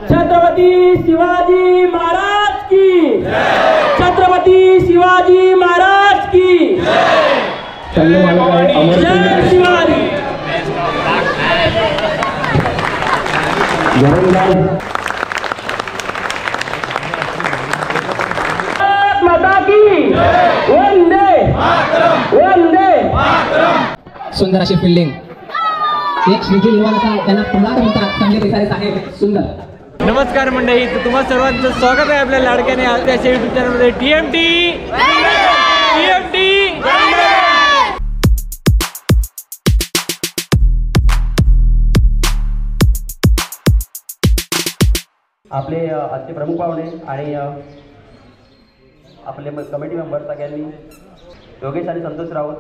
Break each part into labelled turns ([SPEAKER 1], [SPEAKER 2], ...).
[SPEAKER 1] छत्रपती शिवाजी महाराज की छत्रपती शिवाजी महाराज की जय शिवाजी। माता की वंदे वंदे।
[SPEAKER 2] सुंदर अशी फिल्डिंग एक श्रीजी निर्माणाचा त्यांना पुन्हा म्हणतात चांगले दिसायचे आहे सुंदर।
[SPEAKER 1] नमस्कार मंडळी, तुम्हा सर्वांचं स्वागत आहे आपल्या लाडक्याने आजच्या YouTube चॅनलमध्ये TMT।
[SPEAKER 3] आपले आजचे प्रमुख पाहुणे आणि आपले कमिटी मेंबर सगळ्यांनी योगेश आणि संतोष राऊत,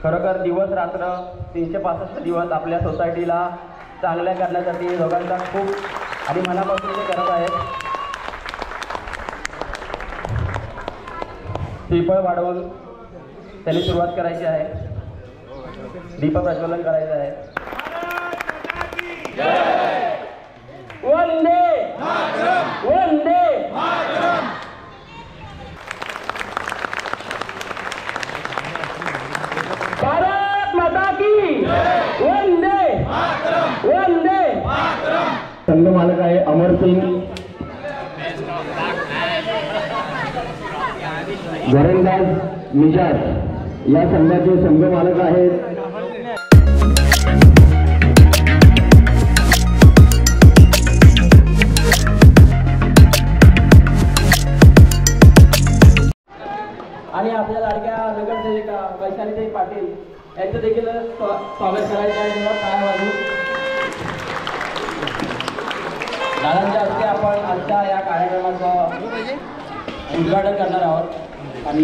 [SPEAKER 3] खरोखर दिवस रात्र 365 दिवस आपल्या सोसायटीला चांगल्या करण्यासाठी दोघांचा खूप आणि मनापासून ते करत आहेत। दीपक वाढवून त्यांनी सुरुवात करायची आहे, दीपक प्रज्वलन करायचं आहे। वंदे वंदे। भारत माता की वंदे वंदे। संघ मालक आहे अमर सिंग, गोरंदाज निजात या संघाचे संघ मालक आहेत। आणि आपल्या लाडक्या नगरसेविका वैशालीताई पाटील यांचं देखील स्वागत करायचं आहे। तेव्हा काय वाजू दादांच्या हस्ते आपण आजच्या या कार्यक्रमाचं उद्घाटन करणार आहोत। आणि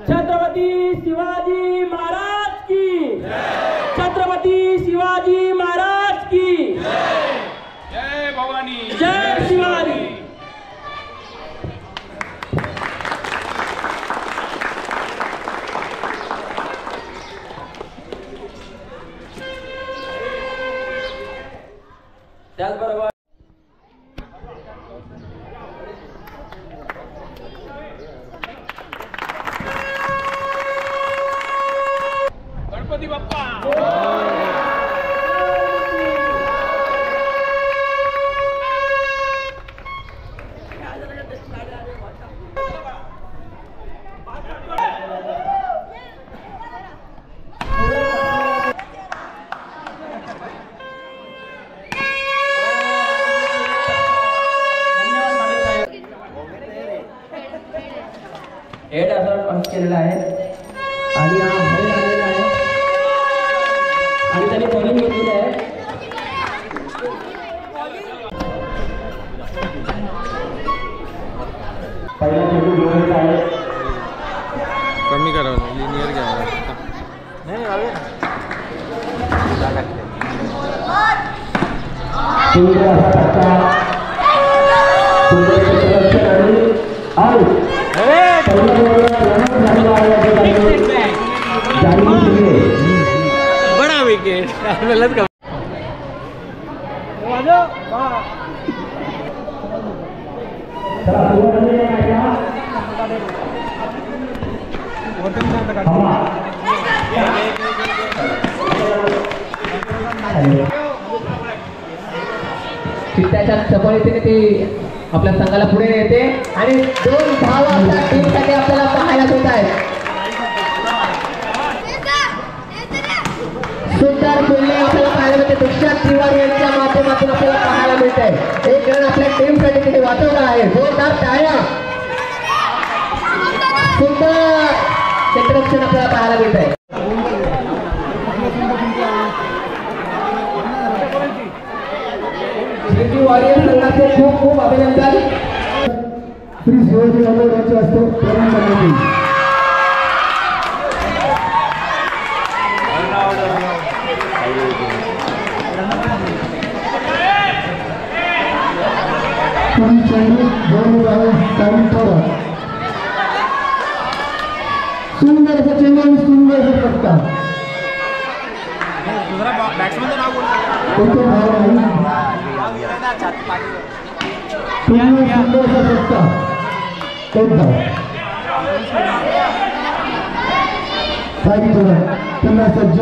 [SPEAKER 1] छत्रपती शिवाजी महाराज की छत्रपती शिवाजी महाराज की जय भवानी जय शिवाजी। त्याचबरोबर गणपती बाप्पा हेड असं केलेलं आहे आणि हा हेड आलेला आहे आणि त्यांनी बॉलिंग घेतलेली आहे। पहिला चेंडू घेऊन आहे,
[SPEAKER 4] कमी करावं लिनियर घ्यावं
[SPEAKER 1] नाही बड़ा विकेट
[SPEAKER 2] चित्त्याच्या चपळीतीने ती आपल्या संघाला पुढे नेते आणि 2 धावा आपल्या टीमसाठी आपल्याला पाहायला मिळत आहेत। सुंदर फिल्डिंग आपल्याला पाहायला मिळते, दीक्षा तिवारी यांच्या माध्यमातून आपल्याला पाहायला मिळत आहे। एक रन आपल्या टीमसाठी तिथे वाचवला आहे, जोरदार टाळ्या। सुंदर क्षेत्ररक्षण आपल्याला पाहायला मिळत आहे. श्रीजी वॉरियर संघाचे खूप खूप अभिनंदन.
[SPEAKER 5] श्री शिवाजी महाराजांचे हस्ते प्रदान करण्यात येईल. पुढील चेंडू दोन धावा काढून ठेवा. सुंदर असा चेंडू आणि सुंदर असा फटका. कोणतं धाव नाही. सुंदर असा फटका. एक धाव. साई थोडा त्यांना सज्ज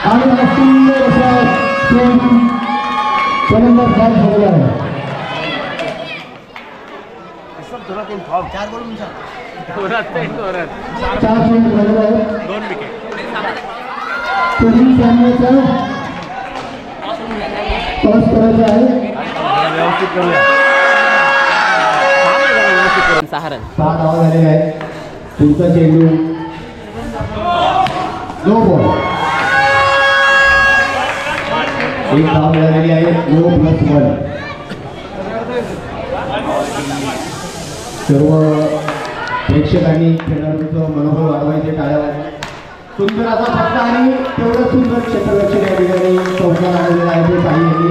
[SPEAKER 5] आणि हा सुंदर असा चेंडू फलंदाज बाद झालेला आहे. चार चेंडू झालेला आहे. पुढील सामन्याचा टॉस करायचा आहे. 6 धावा झालेले आहेत. पुढचा चेंडू नो बॉल. एक धाव मिळालेली आहे. नो +1. सर्व प्रेक्षकांनी खेळाडूंचं मनोबल वाढवायचे टाळ्या वाजवा. सुंदर असा फटका आणि तेवढं सुंदर क्षेत्ररक्षण या ठिकाणी चौकार आलेला आहे ते साई यांनी.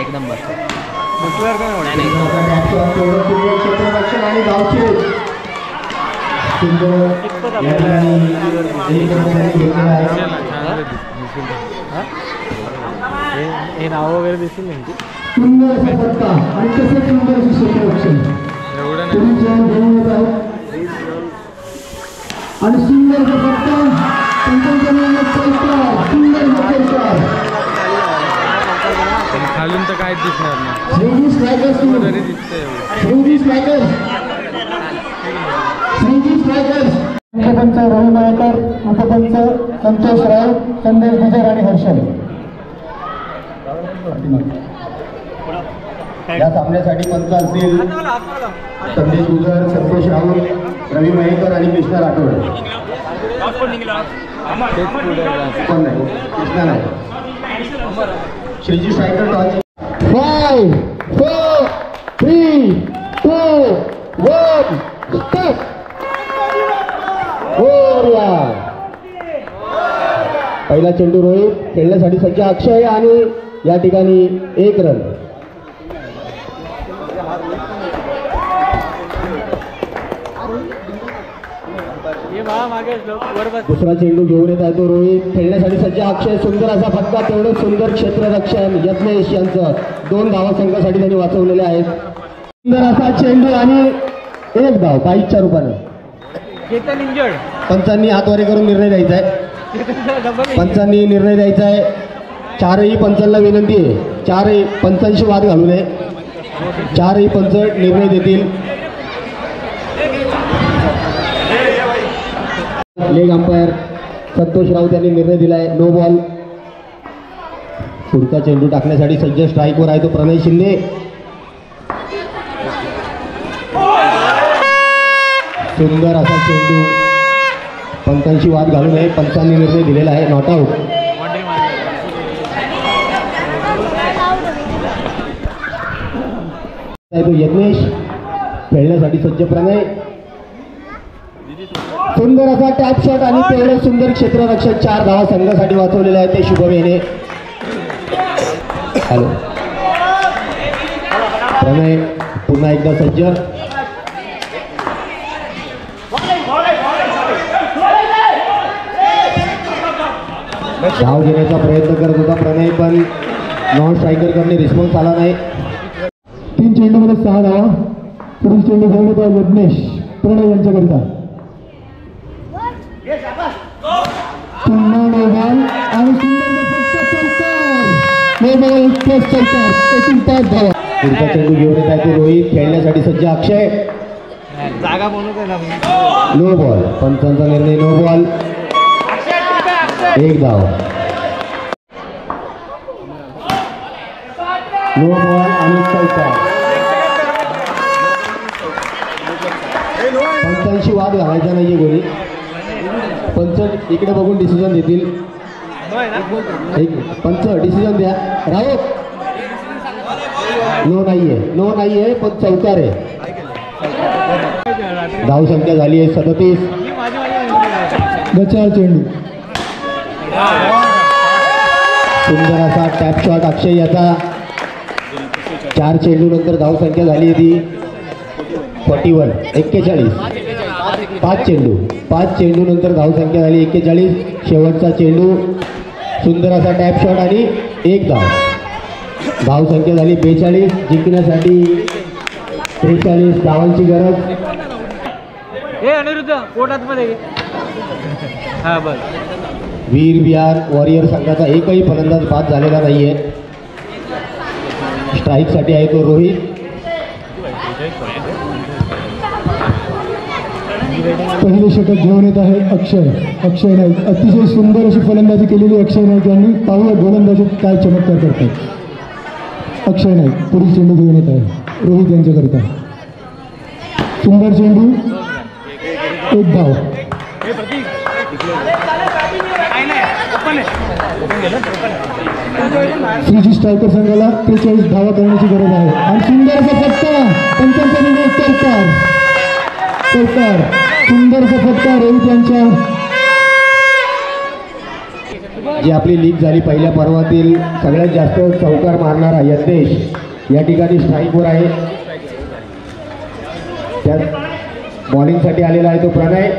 [SPEAKER 2] एक नंबर
[SPEAKER 5] क्षेत्ररक्षण आणि गावचे सुंदर या
[SPEAKER 4] हे नाव वगैरे दिसतील नाही.
[SPEAKER 5] सुंदर असा फटका आणि तसे सुंदर असे क्षेत्ररक्षण आणि सुंदर असा फटका.
[SPEAKER 4] खालून तर काहीच दिसणार नाही.
[SPEAKER 5] श्रीजी स्ट्रायकर्स
[SPEAKER 4] तरी दिसतंय एवढं.
[SPEAKER 5] श्रीजी स्ट्रायकर्स उपपंच रवी मयेकर, उपपंच संतोष राव, संदेश गुजर आणि हर्षल. या सामन्यासाठी पंच असतील संदेश गुजर, संतोष राऊत, रवी मयेकर आणि कृष्णा राठोड. कोण नाही? कृष्णा नाही. Shreeji striker toss. 5 4 3 2 1 स्टार्ट. पहिला चेंडू रोहित खेळण्यासाठी सज्ज अक्षय आणि या ठिकाणी 1 रन. दुसरा चेंडू घेऊन येत आहे तो रोहित खेळण्यासाठी सज्ज अक्षय. सुंदर असा फटका. तेवढं सुंदर क्षेत्ररक्षण यज्ञेश यांचं. 2 धावा संघासाठी त्यांनी वाचवलेले आहेत. सुंदर असा चेंडू आणि 1 धाव 22च्या रूपाने. पंचांनी हातवारे करून निर्णय द्यायचा आहे. पंचांनी निर्णय द्यायचा आहे. 4ही पंचांना विनंती आहे. 4ही पंचांशी वाद घालू नये. 4ही पंच निर्णय देतील. लेग अंपायर संतोष राऊत यांनी निर्णय दिलाय. No ball. पुढचा चेंडू टाकण्यासाठी सज्ज स्ट्राईकवर आहे तो प्रणय शिंदे. सुंदर असा चेंडू. पंचांशी वाद घालू नये. पंचांनी निर्णय दिलेला आहे. Not out. तो यज्ञेश खेळण्यासाठी सज्ज प्रणय. सुंदर असा टॅप शॉट आणि तेवढं सुंदर क्षेत्ररक्षण. 4 धावा संघासाठी वाचवलेले आहे ते शुभम याने. हॅलो प्रणय पुन्हा एकदा सज्ज. धाव घेण्याचा प्रयत्न करत होता प्रणय पण नॉन स्ट्रायकर कडे रिस्पॉन्स आला नाही. 3 चेंडूमध्ये 6 धावा. पुढील चेंडू घेऊन येतो यज्ञेश प्रणय यांच्याकरिता. पुन्हा आणि सुंदर नो बॉल प्लस चौकार एकूण 5 धावा. पुढचा चेंडू घेऊन येत आहे तो रोहित, खेळण्यासाठी सज्ज अक्षय.
[SPEAKER 4] जागा बनवतोय ना.
[SPEAKER 5] नो बॉल, पंचांचा निर्णय नो बॉल, 1 धाव. नो बॉल आणि चौकार. पंचांशी वाद घालायचा नाहीये कोणी. पंच इकडे बघून डिसिजन देतील. पंच डिसिजन द्या. राऊत नो नाहीये पण चौकार आहे. धाव संख्या झाली आहे 37. गचाळ चेंडू, सुंदर असा टॅप शॉट अक्षय याचा. 4 चेंडू नंतर धाव संख्या झाली आहे ती 41. 5 चेंडू नंतर धाव संख्या झाली 41. शेवटचा चेंडू, सुंदर असा टॅप शॉट आणि 1 धाव. धाव संख्या झाली 42. जिंकण्यासाठी 43 धावांची गरज.
[SPEAKER 4] हे अनिरुद्ध कोर्टात मध्ये हा बस.
[SPEAKER 5] वीर विहार वॉरियर संघाचा एकही फलंदाज बाद झालेला नाहीये. स्ट्राईकसाठी आहे तो रोहित.
[SPEAKER 6] पहिले षटक घेऊन येत आहे अक्षय नाईक. अतिशय सुंदर अशी फलंदाजी केलेली अक्षय नाईक यांनी. पाहूया गोलंदाजीत काय चमत्कार करतात. अक्षय नाईक पुढील चेंडू घेऊन येत आहे रोहित यांच्याकरिता. सुंदर चेंडू, 1 धाव. श्रीजी स्ट्रायकर संघाला 43 धावा करण्याची गरज आहे. आणि सुंदर असा फटका, पंचांचा निर्णय चौकार. सुंदरचा फटका रोहित यांच्या.
[SPEAKER 5] जी आपली लीग झाली पहिल्या पर्वातील सगळ्यात जास्त चौकार मारणारा यज्ञेश या ठिकाणी स्ट्राईकवर आहे. त्यात बॉलिंगसाठी आलेला आहे तो प्रणय.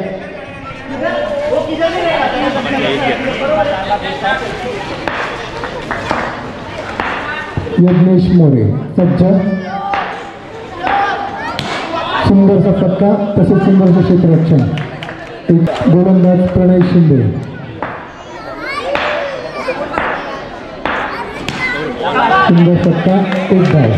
[SPEAKER 6] यज्ञेश मोरे सज्ज. सुंदरचा फटका तसेच सुंदरचं क्षेत्ररक्षण. गोलंदाज प्रणय शिंदे. सुंदर फटका, 1 धाव.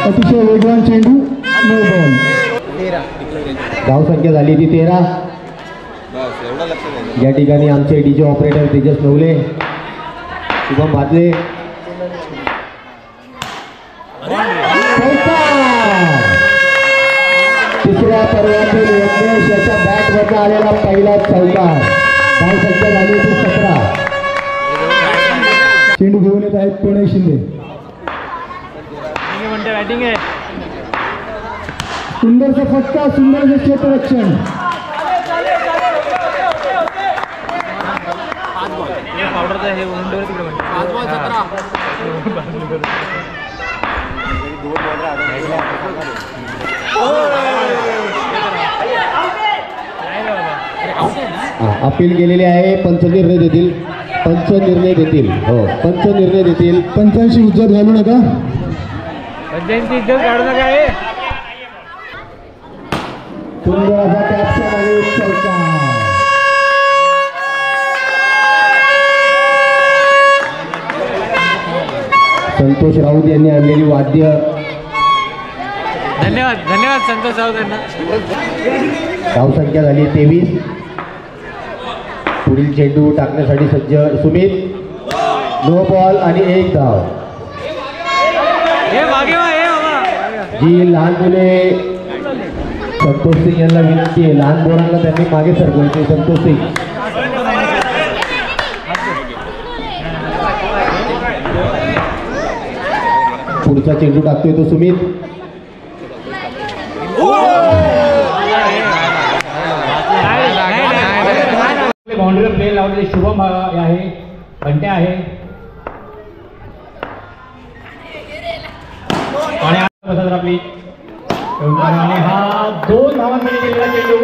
[SPEAKER 6] अतिशय वेगवान चेंडू, नो बॉल.
[SPEAKER 5] धाव संख्या झाली ती 13. या ठिकाणी आमचे डीजे ऑपरेटर तेजस नवले, शुभम भादले. तिसऱ्या पर्वातील यज्ञेश याच्या बॅटवरनं आलेला पहिला चौकार. धाव संख्या झाली होती 17.
[SPEAKER 6] चेंडू घेऊन येत आहेत प्रणय शिंदे.
[SPEAKER 4] बॅटिंग आहे.
[SPEAKER 6] सुंदरचा फटका, सुंदरचं क्षेत्ररक्षण.
[SPEAKER 4] पावडरचा हे उंडवर तिकडे
[SPEAKER 5] अपील केलेले आहे. पंच निर्णय देतील. हो, पंच निर्णय देतील.
[SPEAKER 6] पंचांची इज्जत घालू नका.
[SPEAKER 4] पंचांची इज्जत काढू नका.
[SPEAKER 5] सुंदर असा कॅप्शन आणि चौकार. संतोष राऊत यांनी आणलेली वाद्य.
[SPEAKER 4] धन्यवाद संतोष राऊत यांना.
[SPEAKER 5] धाव संख्या झाली 23. पुढील चेंडू टाकण्यासाठी सज्ज सुमित. नो बॉल आणि 1 धाव. जी लहान मुले, संतोष सिंग यांना विनंती आहे, लहान मुलांना त्यांनी मागे सरकवायचे. संतोष सिंग पुढचा चेंडू टाकतोय तो सुमित.
[SPEAKER 1] बाउंड्रीवर प्लेन लावलेले शुभम आहे, घंट्या आहे. आणि आपली आणि हा 2 धावांमध्ये गेलेला चेंडू.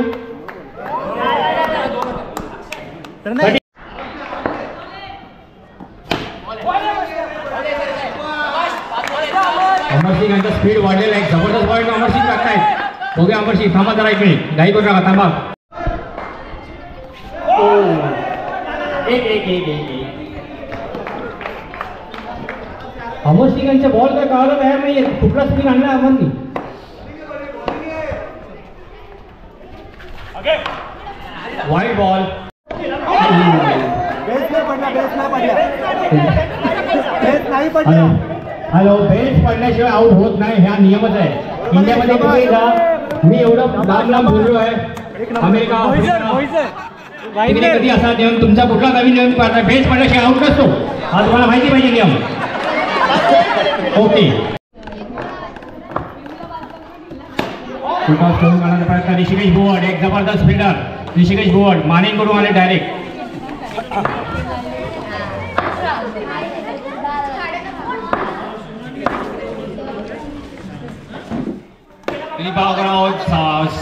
[SPEAKER 1] अमरसिंग यांचा स्पीड वाढलेला आहे. जबरदस्त पॉईंट अमरसिंग टाकतायत.
[SPEAKER 5] दोघे आंबरशी थांबा जरा एक मिनिट घाई करू नका थांबा.
[SPEAKER 1] अमर सिंगांच्या बॉल काय काढायला तयार नाहीये. कुठला स्पिन आणला अमरनी.
[SPEAKER 5] वाईट बॉल. हॅलो बेस पडल्याशिवाय आउट होत नाही हा नियमच आहे इंडियामध्ये. तुम्ही जा मी एवढं लांब लांब बोललो आहे अमेरिका तिकडे कधी असा नियम तुमचा कुठला नवीन नियम पाळता बेस पडल्याशिवाय आउट नसतो हा तुम्हाला माहिती पाहिजे नियम. ओके फोन करण्याचा प्रयत्न ऋषिकेश बोवड एक जबरदस्त फिल्डर ऋषिकेश बोवड मानेकडून आले डायरेक्ट.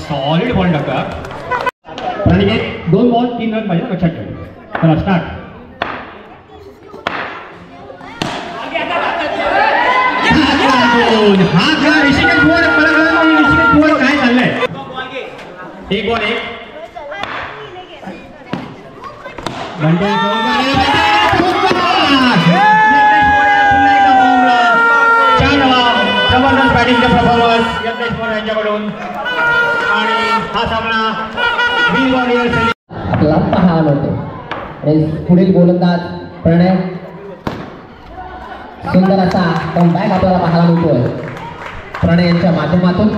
[SPEAKER 5] सॉलिड बॉल टाकतात आणि 2 बॉल 3 रन पाहिजे लक्षात ठेवा. चला स्टार्ट. हा खेळ ऋषिकेश बोवड मला कळलं ऋषिकेश बोवड काय चाललंय. 1 बॉल 1 घंटे जबरदस्त बॅटिंगचा परफॉर्मन्स यज्ञेश मोरे यांच्याकडून आणि हा सामना बिल वॉरियर्स
[SPEAKER 2] आपल्याला पाहायला मिळतो. आणि पुढील गोलंदाज प्रणय सुंदर असा कमबॅक आपल्याला पाहायला मिळतोय प्रणय यांच्या माध्यमातून.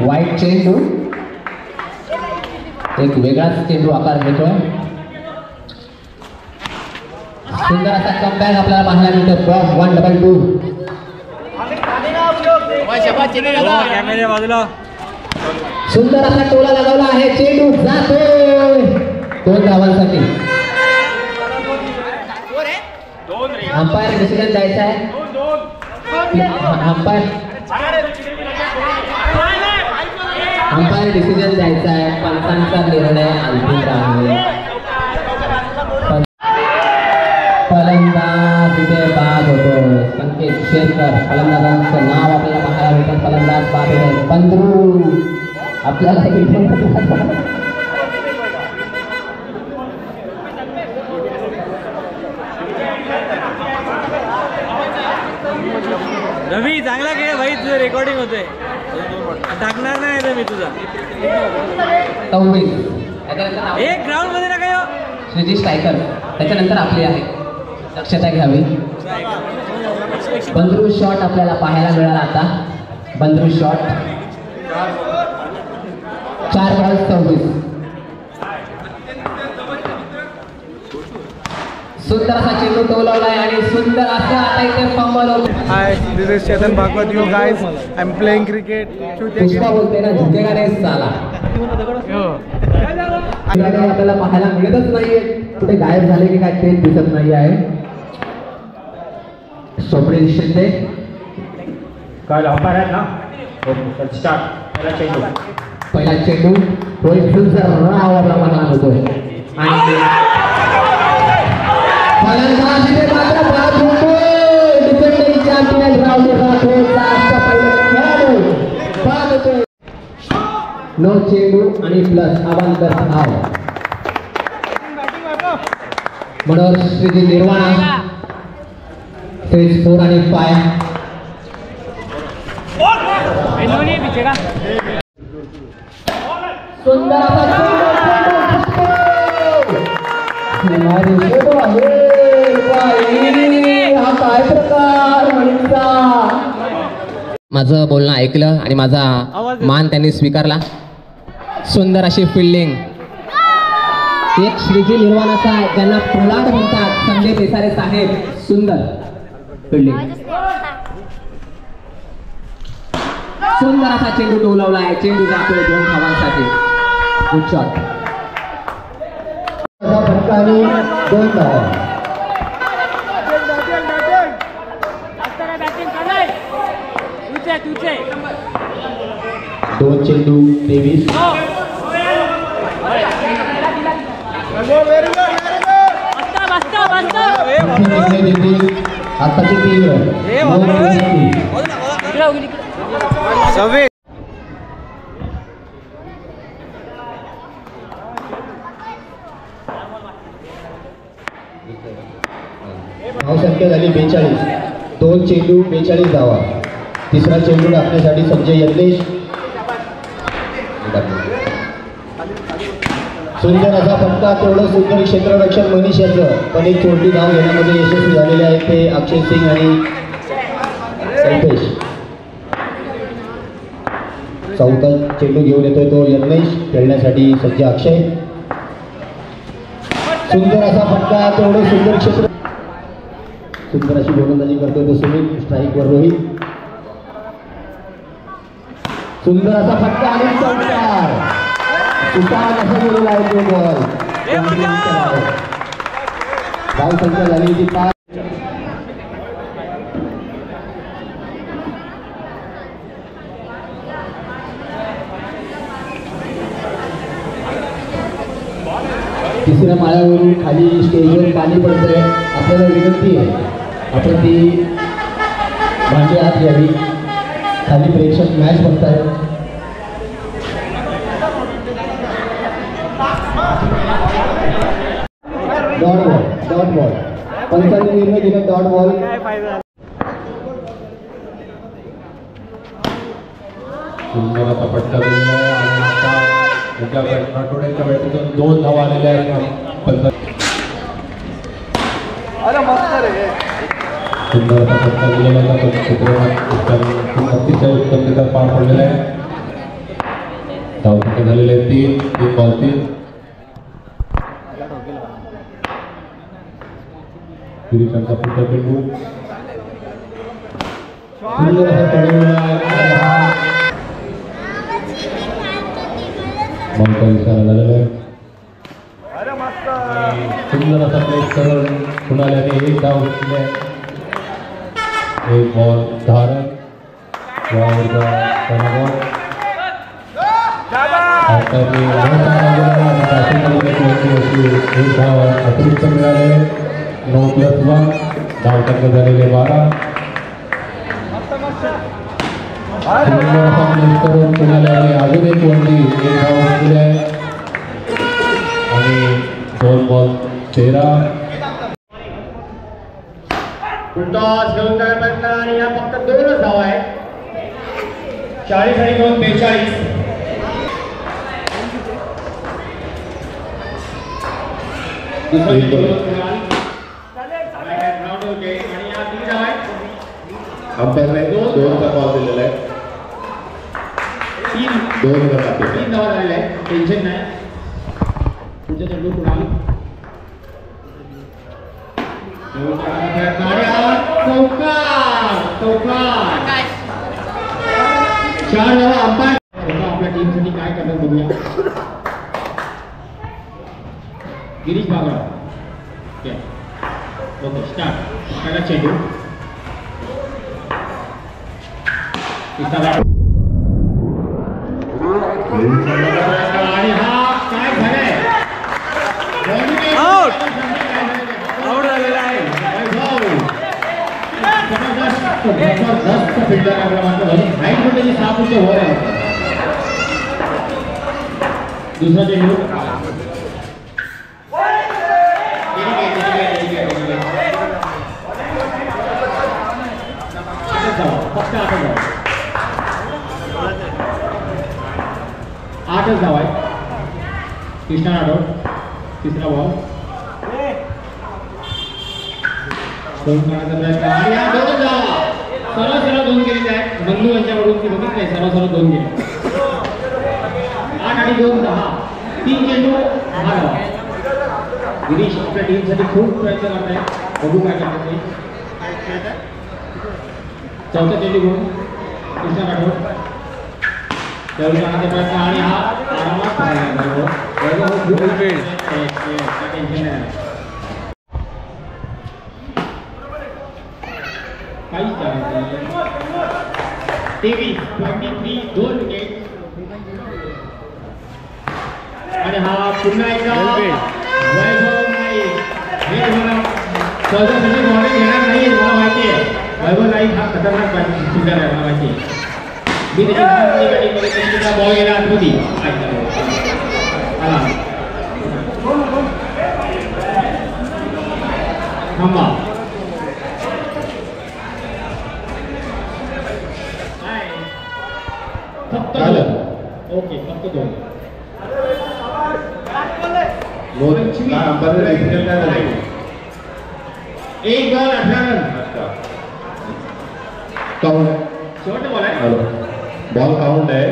[SPEAKER 2] वाईट चेंडू एक वेगळाच चेंडू आकार घेतोय. सुंदर असा कमबॅक आपल्याला पाहायला मिळतो. बॉम्ब 1-2
[SPEAKER 4] बाजूला
[SPEAKER 2] सुंदर असा टोला लगावला आहे. चेंडू जातोय 2 धावांसाठी. अंपायर डिसिजन द्यायचा आहे. अंपायर डिसिजन द्यायचा आहे. पंचांचा निर्णय अंतिम आहे. फलंदाज इथे बाद होतो. संकेत शेरकर फलंदाजांचं नाव आपल्याला पाहायला मिळतं. फलंदाज बाद होते बंद्रू आपल्याला
[SPEAKER 4] रवी चांगला खेळ भाई तुझं रेकॉर्डिंग होते टाकणार नाही तर मी तुझा
[SPEAKER 2] 26
[SPEAKER 4] एक ग्राउंड मध्ये नका येऊ.
[SPEAKER 2] श्रीजी स्ट्रायकर त्याच्यानंतर आपली आहे दक्षता घ्यावी. बंद्रू शॉट आपल्याला पाहायला मिळाला आता. बंद्रू शॉट 4 बॉल 26. सुंदर असा चेंडू टोलवलाय आणि सुंदर असा आता इथे फंबल होतो.
[SPEAKER 7] Hi, this is Chetan Bhagwat. You guys, I'm playing cricket.
[SPEAKER 2] Pushpa बोलते ना झुकेगा नाही साला. आपल्याला पाहायला मिळतच नाहीये. कुठे गायब झाले की काय ते दिसत नाही आहे. स्वप्नील शिंदे
[SPEAKER 5] काय अंपायर आहेत ना. Okay start.
[SPEAKER 2] पहिला चेंडू रोहित राव आपला पाहायला मिळतोय आणि फलंदाज इथे मात्र बाद होतोय. डिफेंडिंग चॅम्पियन राहुल राठोडचा आजचा पहिला खेळ बाद होतोय. नो चेंडू आणि प्लस अवांतर धाव. मनोहर श्रीजी निर्वाणा स्टेज 4 आणि 5. सुंदर असा हा काय प्रकार म्हणता. माझं बोलणं ऐकलं आणि माझा मान त्यांनी स्वीकारला. सुंदर अशी फिल्डिंग. एक श्रीजी निर्वाणाचा ज्यांना प्रल्हाद म्हणतात संजय देसारे साहेब. सुंदर फिल्डिंग. सुंदर असा चेंडू टोलवला आहे. चेंडू जातोय 2 धावांसाठी. Good shot.
[SPEAKER 6] फटकाने 2 धावा.
[SPEAKER 5] दोन चेंडू 23.
[SPEAKER 6] निर्णय देतील
[SPEAKER 5] आताची 3 रन.
[SPEAKER 7] सव्वीस.
[SPEAKER 5] धावसंख्या झाली 42. 2 चेंडू 42 धावा. तिसरा चेंडू टाकण्यासाठी संजय यज्ञेश. सुंदर असा फटका, तेवढं सुंदर क्षेत्ररक्षण मनीष याचं, पण एक छोटी धाव घेण्यामध्ये यशस्वी झालेले आहेत ते अक्षय सिंग आणि कल्पेश. चौथा चेंडू घेऊन येतोय तो यज्ञेश, खेळण्यासाठी सज्ज अक्षय. सुंदर असा फटका, तेवढं सुंदर क्षेत्र. सुंदर अशी गोलंदाजी करतोय तो सुनील. स्ट्राईकवर रोहित. सुंदर असा फटका आणि चौकार. सुतार कसा गेलेला आहे तो बॉल. धाव संख्या झाली ती 5. तिसऱ्या माळ्यावरून खाली स्टेजवर पाणी पडतंय. आपल्याला विनंती आहे आपण ती भांडी आत घ्यावी. खाली प्रेक्षक मॅच बघतायत. Dot ball. पंचांनी निर्णय दिला डॉट बॉल.
[SPEAKER 8] सुंदर असा फटका दिलेला आहे आणि आता आठवड्याच्या बॅटीतून 2 धावा आलेल्या आहेत. सुंदर असा फटका दिलेला आहे. अतिशय उत्तमरित्या पार पडलेला आहे. धावसंख्या झालेले आहे 3 बॉल 3. गिरीशांचा पुढचा चेंडू
[SPEAKER 5] सुंदर असा पडलेला
[SPEAKER 8] बॉलचा इशारा झालेला आहे. सुंदर असा प्लेस करून कुणाल्याने 1 धाव घेतली आहे. 1 बॉल 10 रन. यावरचा पहिला बॉल धाव अतिरिक्त मिळाले. 9+1 धावसंख्या झालेले 12. सुंदर असा प्लेस करून कुणाल्याने अजून 1 वनडी 1 धाव घेतली आहे आणि 2 बॉल 13.
[SPEAKER 5] टॉस घेऊन जायला आणि या फक्त 2च धावा आहे. 40 आणि 2 42.
[SPEAKER 8] अंपायरने 2चा बॉल दिलेला आहे. 2 रन लागले.
[SPEAKER 5] 3 धावा झालेल्या आहेत. टेन्शन नाही. पुढचा चेंडू कुणाल. चौकार. 4 धावा. अंपायर आपल्या टीमसाठी काय करणार बघूया. गिरीश बागडा. Okay start. पहिला चेंडू. आणि हा काय झालंय.
[SPEAKER 4] आउट झालेला आहे.
[SPEAKER 5] जबरदस्त फिल्डर आपला मात्र हाईट पण त्याची 6 फूटच्या वर आहे. दुसरा चेंडू. फक्त 8च धाव आहे. कृष्णा राठोड. तिसरा बॉल. 2 करण्याचा प्रयत्न आणि हा 2 धावा. सरळ 2 केलेले आहेत. बंधू यांच्याकडून ती बघितलंय. सरळ 2 केले. 8 आणि 2 10. 3 चेंडू 10 धावा. गिरीश आपल्या टीमसाठी खूप प्रयत्न करत आहे. बघू काय करतात ते. चौथा चेंडू घेऊन कृष्णा राठोड. तेवढी जाण्याचा प्रयत्न आणि हा आरामात टेन्शन नाही. काहीच नाही. 23 2 विकेट. आणि हा पुन्हा एकदा वैभव नाही. हे तुम्हाला सहजासहजी बॉलिंग घेणार नाही मला माहिती
[SPEAKER 8] वैभव नाईक हा खतरनाक फिल्डर आहे मला माहिती. मी त्याची बॅटिंगमध्ये त्याचा बॉल गेला आतमध्ये. थांबा. फक्त ओके फक्त 2. एक बॉल 18 रन. शेवटचा बॉल आहे.
[SPEAKER 6] बॉल काउंट आहे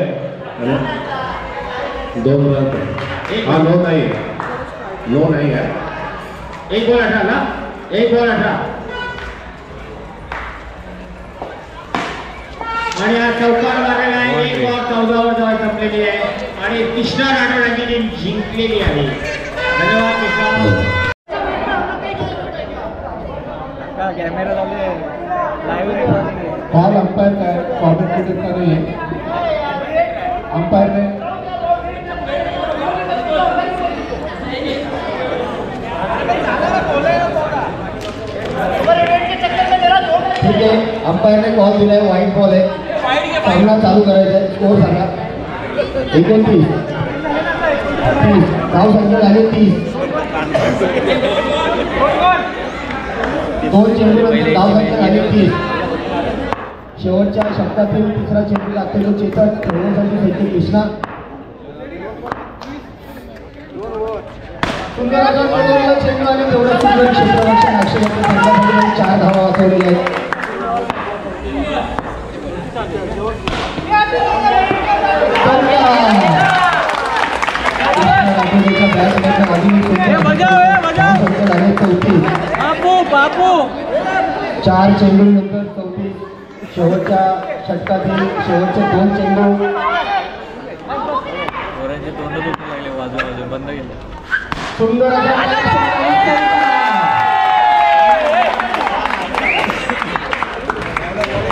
[SPEAKER 6] 2 रन. हा नो नाही आहे.
[SPEAKER 8] एक बॉल 18 ना. एक बॉल 18 आणि हा चौकार मारलेला आहे. एक बॉल 14 वर जवळ संपलेली आहे आणि कृष्णा राठोड यांची टीम जिंकलेली आहे. धन्यवाद कृष्णा.
[SPEAKER 4] कॅमेरा लावले लाईव्ह रेकॉर्डिंग आहे.
[SPEAKER 6] कॉल अंपायर का है, कॉमेंटेटर का नहीं है. अंपायर ने ठीक है, अंपायर ने कॉल दिला है. वाइट बॉल है. सामना चालू करायचा आहे. स्कोर सांगा. 29 30 धाव संख्या झाली 30. 2 चेंडू धाव संख्या झाली 30. शेवटच्या षटकातील तिसरा चेंडू लागतो तो चेतन. खेळण्यासाठी सज्ज कृष्णा. सुंदर असा चेंडू आणि तेवढं सुंदर क्षेत्ररक्षण अक्षयवरती संघासाठी 4 धावा वाचवलेल्या आहेत.
[SPEAKER 4] बापू
[SPEAKER 6] 4 चेंडू नंतर 34. शेवटच्या षटकातील शेवटचे 2 चेंडू.
[SPEAKER 4] पोरांचे तोंड दुखू लागले बाजू बंद केलं.
[SPEAKER 6] सुंदर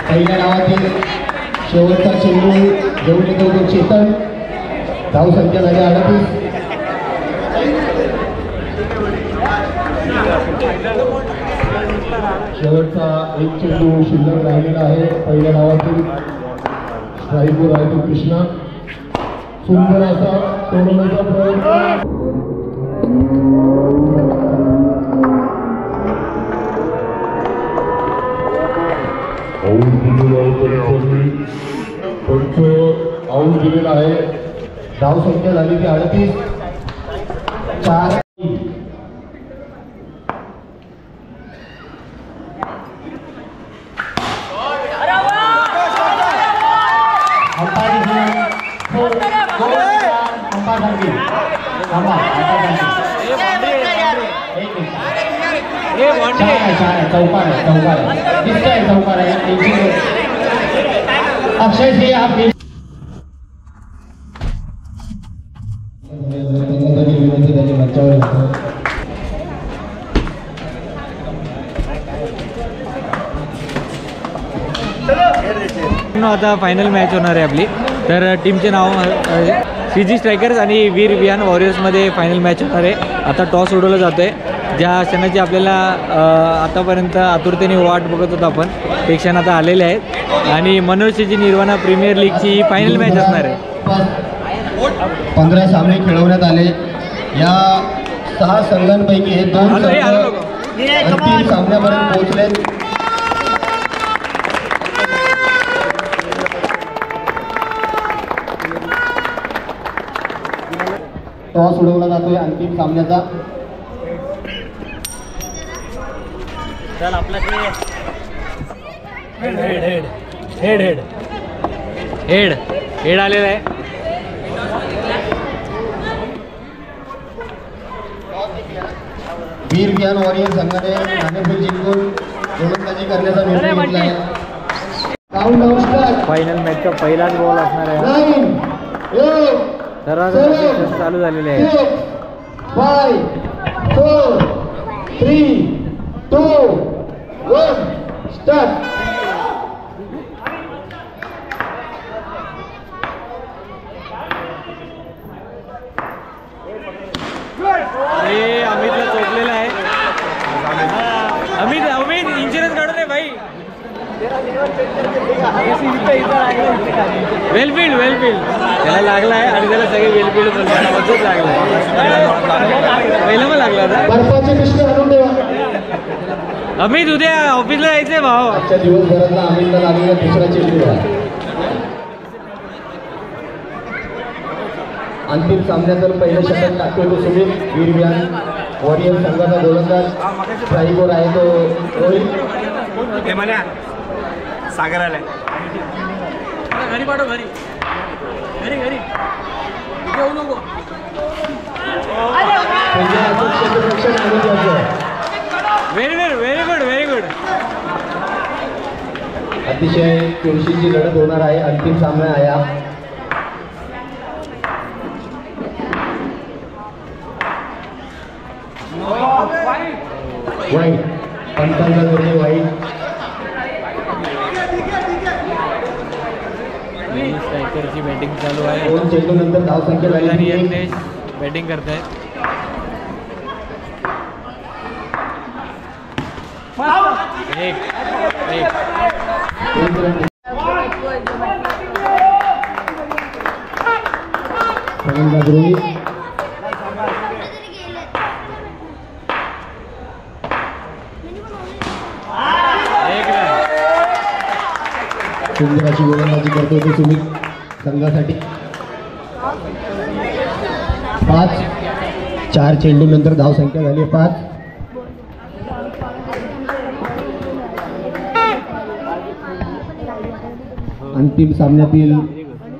[SPEAKER 6] पहिल्या डावातील शेवटचा चेंडू घेऊन येतो तो चेतन. धाव संख्या झाली 38. शेवटचा एक चेंडू शिल्लक राहिलेला आहे. पहिल्या डावातील स्ट्राईकवर आहे तो कृष्णा. सुंदर असा सोडवण्याचा प्रयत्न. आऊट दिलेला आहे. धाव संख्या झाली ती 38. 4 चौकार आहे. अक्षय सिंह आप
[SPEAKER 4] आता फायनल मॅच होणार आहे आपली. तर टीमचे नाव CG स्ट्रायकर्स आणि वीर विहान वॉरियर्समध्ये फायनल मॅच होणार आहे. आता टॉस उडवलं जातं आहे. ज्या क्षणाची आपल्याला आतापर्यंत आतुरतेने वाट बघत होतो आपण ते क्षण आता आलेले आहेत. आणि मनोज शेजी निर्वाणा प्रीमियर लीगची ही फायनल मॅच असणार आहे.
[SPEAKER 6] 15 सामने खेळवण्यात आले. या 6 संघांपैकी हे 2 संघ अंतिम सामन्यापर्यंत पोहोचले. टॉस उडवला जातोय अंतिम सामन्याचा.
[SPEAKER 4] चल आपल्याकडे हेड आलेला आहे.
[SPEAKER 6] वीर विहान वॉरियर संघाने नाणेफेक जिंकून गोलंदाजी करण्याचा निर्णय घेतला आहे. Countdown start.
[SPEAKER 4] फायनल मॅचचा पहिलाच बॉल असणार आहे.
[SPEAKER 6] 9 8
[SPEAKER 4] चालू झालेले आहे.
[SPEAKER 6] 5 4 3 2 1 स्टार्ट.
[SPEAKER 4] अमितला चोपलेला आहे. अमित इन्शुरन्स काढून आहे भाई. वेलफील्ड त्याला लागला आहे आणि त्याला सगळे वेलफील्ड बोलतात लागला पहिला पण लागला होता.
[SPEAKER 5] बर्फाचे पिशवे आणून ठेवा.
[SPEAKER 4] अमित उद्या ऑफिसला जायचंय भाऊ.
[SPEAKER 5] आजच्या दिवसभरातला अमितला लागलेला दुसरा चेंडू आहे. अंतिम सामन्यात पहिलं षटक टाकतोय तो सुमित वीरविहान वॉरियर संघाचा गोलंदाज. स्ट्राईकवर आहे तो रोहित.
[SPEAKER 7] सागर आलाय
[SPEAKER 4] घरी पाठव घरी घेऊ नको. Very good.
[SPEAKER 5] अतिशय चुरशीची लढत होणार आहे. अंतिम सामना आहे हा. वाईट पंचांचा निर्णय वाईट.
[SPEAKER 4] स्ट्रायकरची बॅटिंग चालू आहे.
[SPEAKER 5] 2 चेंडू नंतर धावसंख्या झाली.
[SPEAKER 4] आणि यज्ञेश बॅटिंग करतायत. एक
[SPEAKER 5] फलंदाज रोहित. सुंदर अशी गोलंदाजी करतोय तो सुमित संघासाठी. 4 चेंडू नंतर धावसंख्या झाली 5. अंतिम सामन्यातील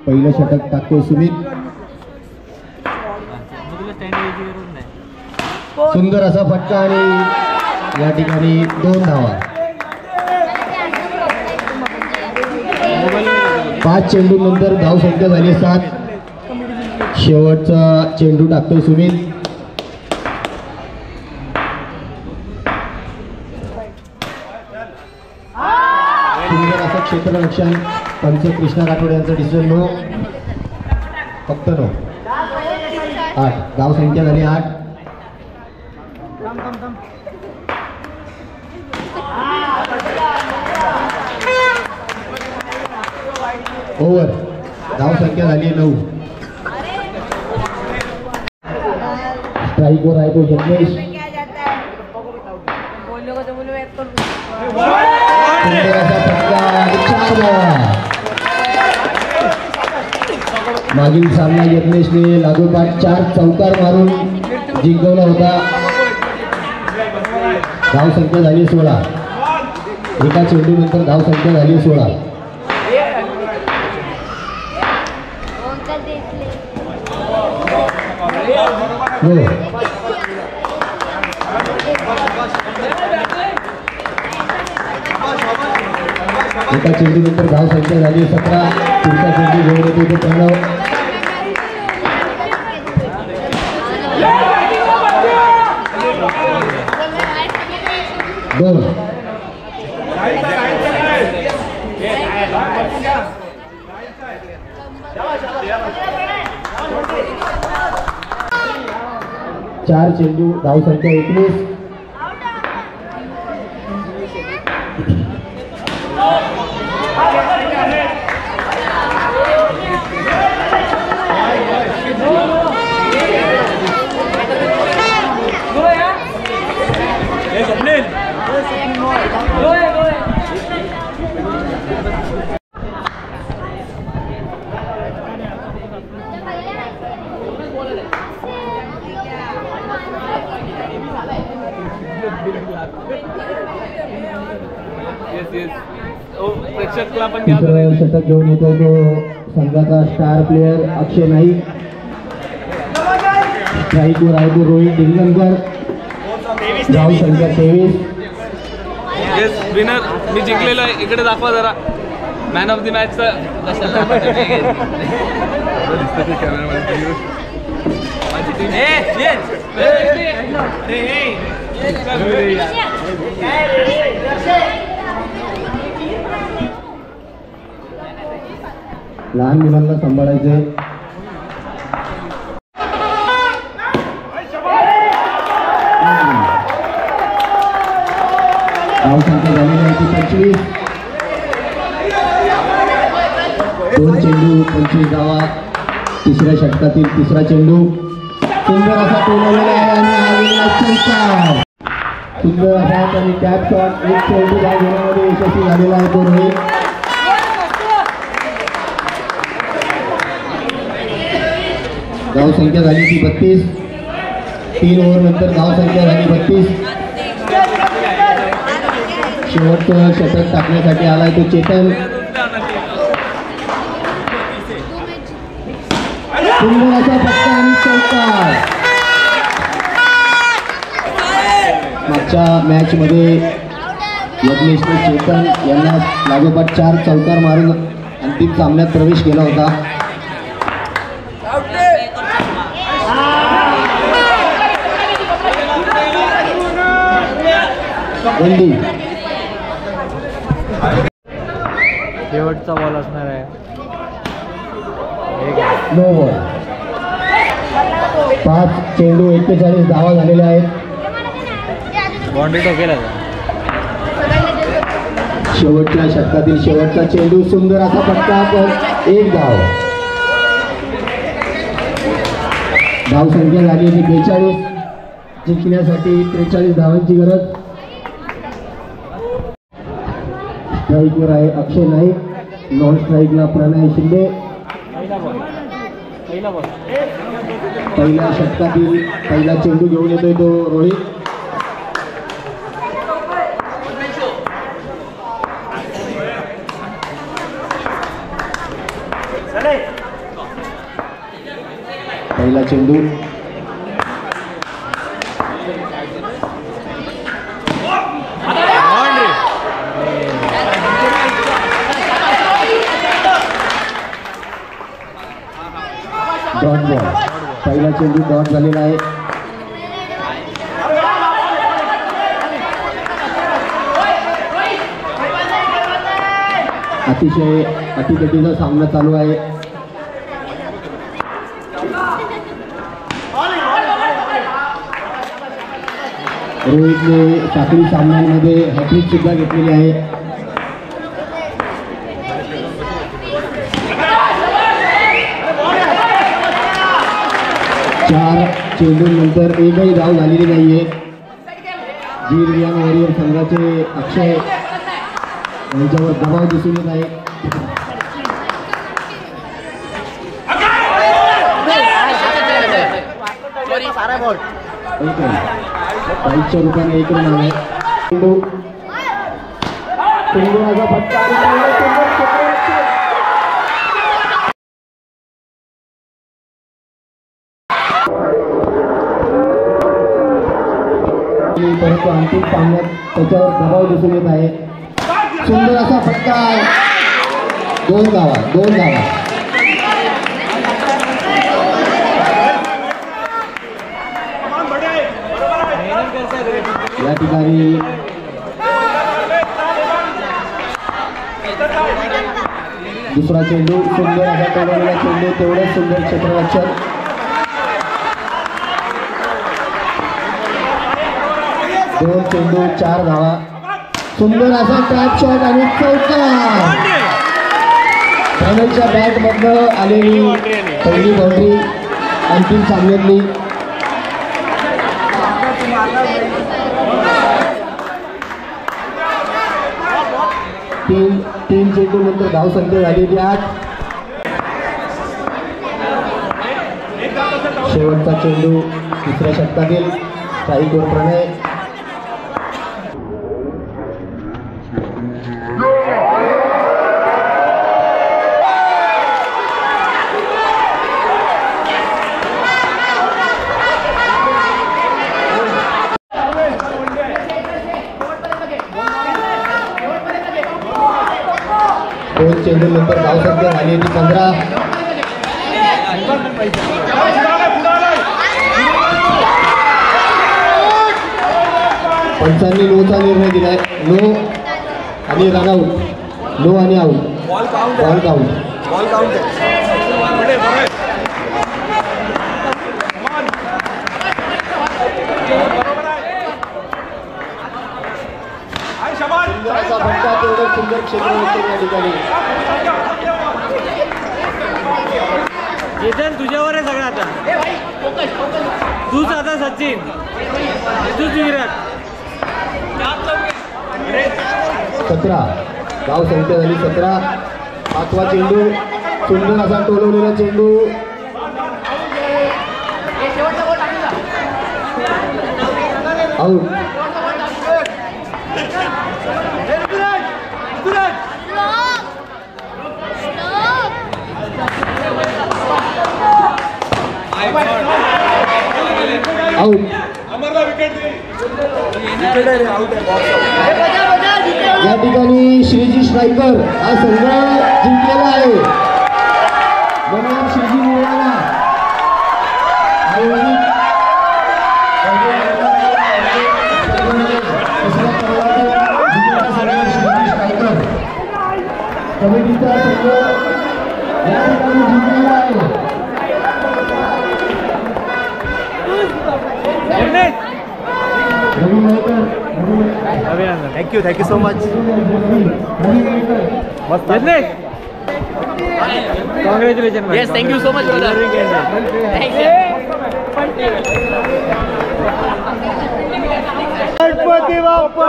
[SPEAKER 5] पहिलं षटक टाकतोय सुमित. सुंदर असा फटका आणि या ठिकाणी 2 धावा. 5 चेंडू नंतर धावसंख्या झाली 7. शेवटचा चेंडू टाकतोय सुमित. सुंदर असं क्षेत्ररक्षण. पंच कृष्णा राठोड यांचं डिसिजन नो. फक्त नो. 8 धावसंख्या झाली 8. ओव्हर. धावसंख्या झाली 9. स्ट्राईकवर आहे तो यज्ञेश. सुंदर असा फटका आणि 4 धावा. मागील सामना यज्ञेशने लागोपाठ 4 चौकार मारून जिंकवला होता. धावसंख्या झाली 16. एका चेंडू नंतर धावसंख्या झाली 16. हो. एका चेंडू नंतर धावसंख्या झाली 17. पुढचा चेंडू घेऊन येतो तो प्रणव. दोन. 4 चेंडू धावसंख्या 19. तिसरं षटक घेऊन येतो तो संघाचा स्टार प्लेयर अक्षय नाईक. स्ट्राईकवर आहे तो रोहित ढिंगणकर. धावसंख्या 23.
[SPEAKER 9] विनर मी जिंकलेलो आहे. इकडे दाखवा जरा मॅन ऑफ द मॅच.
[SPEAKER 5] लहान मुलांना सांभाळायचे. धावसंख्या झालेली आहे 25. 2 चेंडू 25 धावा. तिसऱ्या षटकातील तिसरा चेंडू सुंदर असा टोलवलेला आहे आणि आलेला चौकार. सुंदर असा आणि टॅप शॉट. एक चेंडू धाव घेण्यामध्ये यशस्वी झालेला आहे तो रोहित. धाव संख्या झाली ती 32. 3 ओव्हर नंतर धाव संख्या झाली 32. शेवटचं षटक टाकण्यासाठी आलाय तो चेतन. सुंदर असा फटका आणि चौकार. मागच्या मॅच मध्ये यज्ञेशने चेतन यांना लागोपाठ 4 चौकार मारून अंतिम सामन्यात प्रवेश केला होता. बंदी.
[SPEAKER 4] शेवटचा बॉल असणार आहे.
[SPEAKER 5] 5 चेंडू 41 धावा झालेल्या आहेत.
[SPEAKER 4] बाउंड्री ठोकेला
[SPEAKER 5] शेवटच्या षटकातील शेवटचा चेंडू सुंदर असा फटका पण 1 धाव. धाव संख्या झाली 42. जिंकण्यासाठी 43 धावांची गरज. स्ट्राईकवर आहे अक्षय नाईक. नॉन स्ट्राईकला प्रणय शिंदे. पहिल्या षटकातील पहिला चेंडू घेऊन येतोय तो रोहित. पहिला चेंडू डॉट बॉल. पहिला चेंडू डॉट झालेला आहे. अतिशय अटीतटीचा सामना चालू आहे. रोहितने साखळी सामन्यांमध्ये हॅट्रिक सुद्धा घेतलेली आहे. चार चेंडूनंतर एकही धाव झालेली नाहीये. वीर विहान वॉरियर संघाचे अक्षय यांच्यावर दबाव दिसून येत आहे. बाईकच्या रूपाने 1 रन आहे. चेंडू फटका परंतु अंतिम सामन्यात त्याच्यावर दबाव दिसून येत आहे. सुंदर असा फटका. 2 धावा. या ठिकाणी दुसरा चेंडू सुंदर असा टोलवलेला चेंडू. तेवढंच सुंदर क्षेत्ररक्षण. दोन चेंडू 4 धावा. सुंदर असा टॅप शॉट आणि चौकार. प्रणयच्या बॅट मधनं आलेली पहिली बाउंड्री अंतिम सामन्यातली. तीन चेंडू नंतर धाव संख्या झालेली 8. शेवटचा चेंडू तिसऱ्या षटकातील स्ट्राईकवर प्रणय. दोन चेंडू नंतर धाव संख्या झाली 15. पंचांनी नोचा निर्णय दिलाय. नो आणि रनआउट. नो आणि आउट. Ball count. सुंदर क्षेत्र या ठिकाणी.
[SPEAKER 4] चेतन तुझ्यावर आहे सगळं आता. तूच आता सचिन, तूच विराट.
[SPEAKER 5] 17 धाव संख्या झाली 17. 5वा चेंडू सुंदर असा टोलवलेला चेंडू. आऊट. आऊट. या ठिकाणी श्रीजी स्ट्रायकर हा संघ जिंकलेला आहे. म्हणून श्रीजी निवडला कमिटीचा संघ या ठिकाणी जिंकलेला आहे.
[SPEAKER 7] Thank you so much.
[SPEAKER 4] Congratulation.
[SPEAKER 9] Yes, thank you so much brother.
[SPEAKER 7] Ganpati Bappa.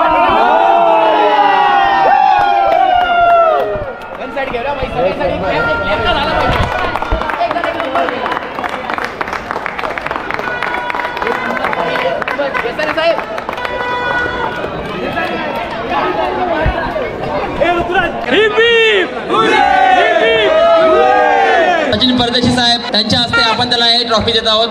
[SPEAKER 2] Sachin Pardeshi saheb त्यांच्या हस्ते आपण त्याला हे ट्रॉफी देत आहोत.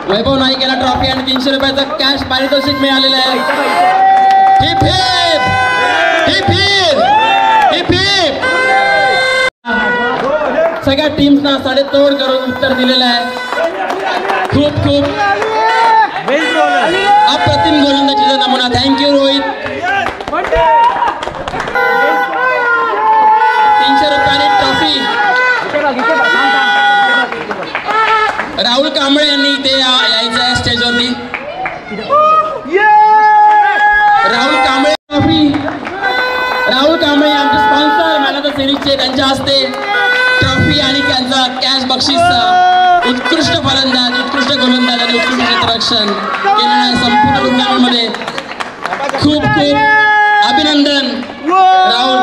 [SPEAKER 2] वैभव नाईकेला ट्रॉफी आणि 300 रुपयाचं कॅश पारितोषिक मिळालेलं आहे. Heap heap heap heap heap heap. सगळ्या टीम्सना साडेतोड करून उत्तर दिलेलं आहे. खूप खूप अप्रतिम गोलंदाजीचा नमुना. थँक्यू रोहित. 300 रुपयाची ट्रॉफी राहुल कांबळे यांनी इथे यायचं आहे स्टेजवरती. राहुल कांबळे ट्रॉफी. राहुल कांबळे आमचे स्पॉन्सर मॅन ऑफ द सिरीजचे, त्यांच्या हस्ते ट्रॉफी आणि त्यांचा कॅश बक्षीस. उत्कृष्ट फलंदाज, उत्कृष्ट गोलंदाज आणि उत्कृष्ट क्षेत्ररक्षण केलेल्या संपूर्ण टुर्नामेंटमध्ये खूप खूप अभिनंदन राहुल.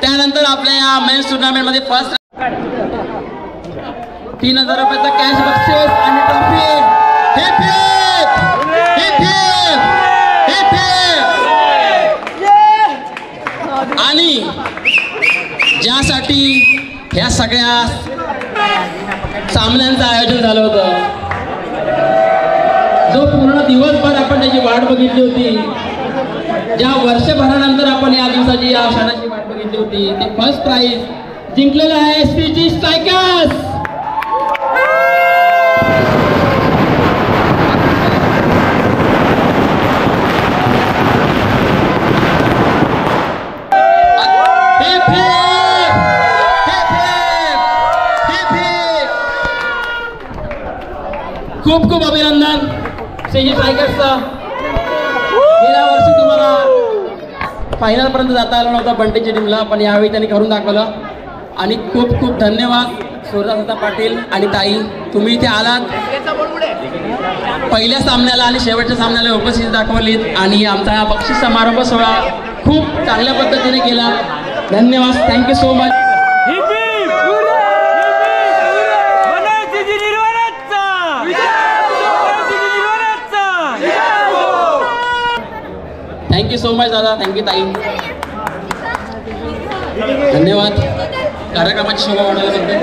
[SPEAKER 2] त्यानंतर आपल्या या मेन्स टुर्नामेंटमध्ये फर्स्ट 3000 रुपयाचा कॅश बक्षीस आणि trophy. Heap heap heap heap heap heap. आणि ज्यासाठी ह्या सगळ्या सामन्यांचं आयोजन झालं होतं, जो पूर्ण दिवसभर आपण त्याची वाट बघितली होती, ज्या वर्षभरानंतर आपण या दिवसाची या क्षणाची वाट बघितली होती, ते फर्स्ट प्राइज जिंकलेलं आहे श्रीजी स्ट्रायकर्स. खूप खूप अभिनंदन श्रीजी स्ट्रायकर्सचं. गेल्या वर्षी तुम्हाला फायनल पर्यंत जाता आलं नव्हतं बंटीच्या टीमला, पण यावेळी त्यांनी करून दाखवलं. आणि खूप खूप धन्यवाद सूर्यदादा पाटील आणि ताई, तुम्ही इथे आलात, पहिल्या सामन्याला आणि शेवटच्या सामन्याला उपस्थिती दाखवलीत आणि आमचा हा बक्षीस समारोह सोहळा खूप चांगल्या पद्धतीने केला. धन्यवाद. Thank you so much. Thank you so much दादा. थँक्यू ताई. धन्यवाद कार्यक्रमाची शोभा वाढवल्याबद्दल.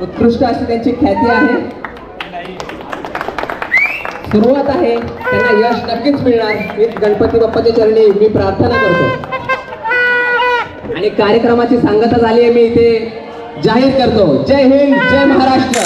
[SPEAKER 2] उत्कृष्ट अशी त्यांची ख्याती आहे, सुरुवात आहे, त्यांना यश नक्कीच मिळणार. मी गणपती बाप्पाच्या चरणी मी प्रार्थना करतो. आणि कार्यक्रमाची सांगता झाली आहे मी इथे जाहीर करतो. जय हिंद, जय महाराष्ट्र.